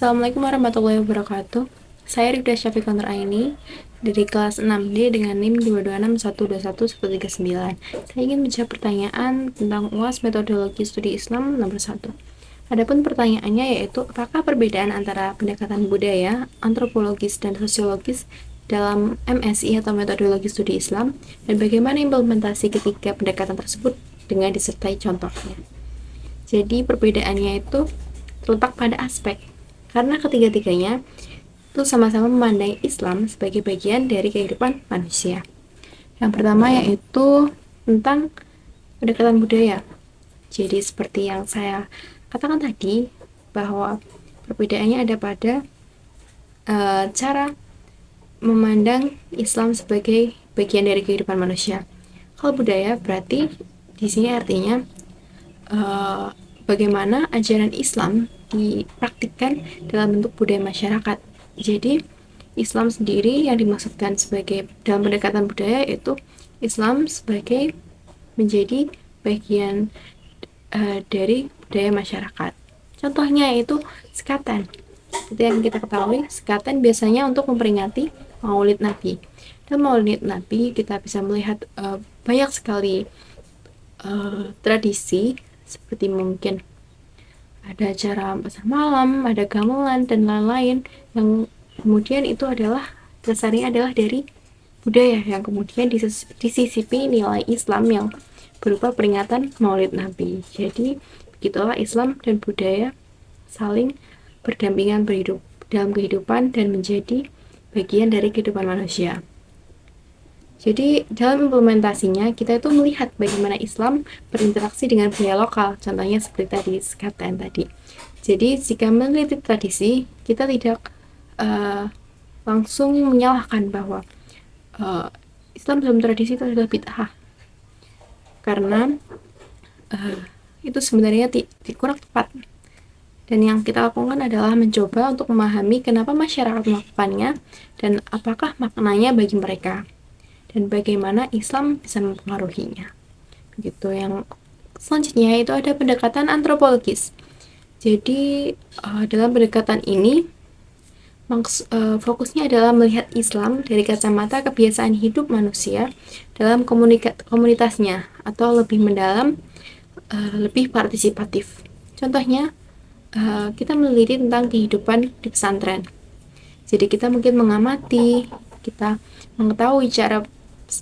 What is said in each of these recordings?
Assalamualaikum warahmatullahi wabarakatuh. Saya Rifda Syafiq Aini dari kelas 6D dengan NIM 226121139. Saya ingin menjawab pertanyaan tentang UAS metodologi studi Islam nomor 1. Adapun pertanyaannya yaitu apakah perbedaan antara pendekatan budaya, antropologis dan sosiologis dalam MSI atau metodologi studi Islam dan bagaimana implementasi ketiga pendekatan tersebut dengan disertai contohnya. Jadi perbedaannya itu terletak pada aspek, karena ketiga-tiganya itu sama-sama memandang Islam sebagai bagian dari kehidupan manusia. Yang pertama yaitu tentang pendekatan budaya. Jadi seperti yang saya katakan tadi, bahwa perbedaannya ada pada cara memandang Islam sebagai bagian dari kehidupan manusia. Kalau budaya berarti di sini artinya bagaimana ajaran Islam dipraktikkan dalam bentuk budaya masyarakat. Jadi Islam sendiri yang dimaksudkan sebagai dalam pendekatan budaya yaitu Islam sebagai menjadi bagian dari budaya masyarakat. Contohnya yaitu sekatan. Seperti yang kita ketahui, sekatan biasanya untuk memperingati Maulid Nabi. Dan Maulid Nabi kita bisa melihat banyak sekali tradisi, seperti mungkin ada acara pasar malam, ada gamelan dan lain-lain, yang kemudian itu adalah dasarnya adalah dari budaya yang kemudian disisipi nilai Islam yang berupa peringatan Maulid Nabi. Jadi begitulah Islam dan budaya saling berdampingan berhidup dalam kehidupan dan menjadi bagian dari kehidupan manusia. Jadi dalam implementasinya kita itu melihat bagaimana Islam berinteraksi dengan budaya lokal, contohnya seperti tadi sekatan tadi. Jadi jika meneliti tradisi, kita tidak langsung menyalahkan bahwa Islam dalam tradisi itu adalah bid'ah, karena itu sebenarnya kurang tepat. Dan yang kita lakukan adalah mencoba untuk memahami kenapa masyarakat melakukannya dan apakah maknanya bagi mereka, dan bagaimana Islam bisa mempengaruhinya. Begitu. Yang selanjutnya itu ada pendekatan antropologis. Jadi dalam pendekatan ini fokusnya adalah melihat Islam dari kacamata kebiasaan hidup manusia dalam komunitasnya, atau lebih mendalam, lebih partisipatif. Contohnya kita meneliti tentang kehidupan di pesantren. Jadi kita mungkin mengamati, kita mengetahui cara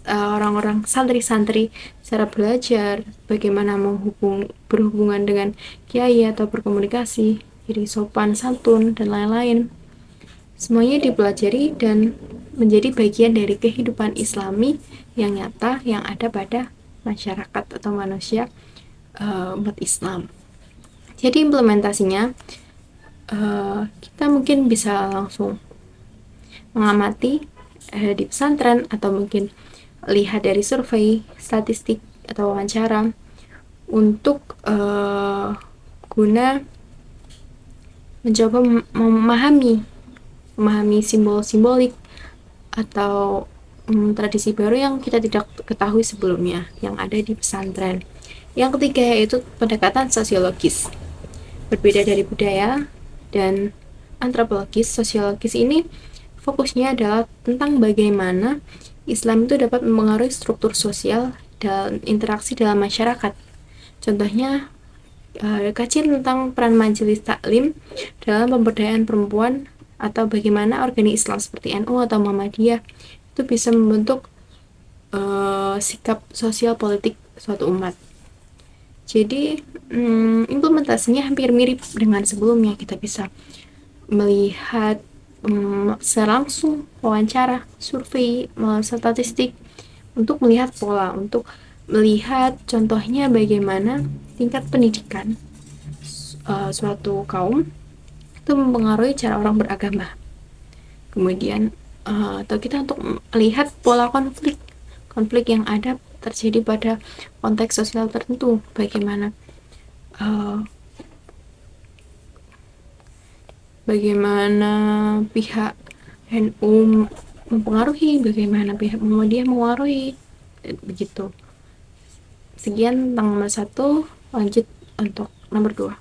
orang-orang santri-santri cara belajar, bagaimana berhubungan dengan kiai atau berkomunikasi, jadi sopan santun dan lain-lain. Semuanya dipelajari dan menjadi bagian dari kehidupan Islami yang nyata yang ada pada masyarakat atau manusia umat Islam. Jadi implementasinya kita mungkin bisa langsung mengamati di pesantren, atau mungkin lihat dari survei, statistik, atau wawancara untuk guna mencoba memahami simbol-simbolik atau tradisi baru yang kita tidak ketahui sebelumnya yang ada di pesantren. Yang ketiga yaitu pendekatan sosiologis. Berbeda dari budaya dan antropologis, sosiologis ini fokusnya adalah tentang bagaimana Islam itu dapat mempengaruhi struktur sosial dan interaksi dalam masyarakat. Contohnya kajian tentang peran majelis taklim dalam pemberdayaan perempuan, atau bagaimana organisasi Islam seperti NU atau Muhammadiyah itu bisa membentuk sikap sosial politik suatu umat. Jadi implementasinya hampir mirip dengan sebelumnya. Kita bisa melihat secara langsung, wawancara, survei, statistik, untuk melihat pola, untuk melihat contohnya bagaimana tingkat pendidikan suatu kaum itu mempengaruhi cara orang beragama. Kemudian atau kita untuk melihat pola konflik yang ada terjadi pada konteks sosial tertentu, bagaimana pihak NU mempengaruhi, bagaimana pihak Muhammadiyah mempengaruhi, begitu. Sekian tentang nomor 1, lanjut untuk nomor 2.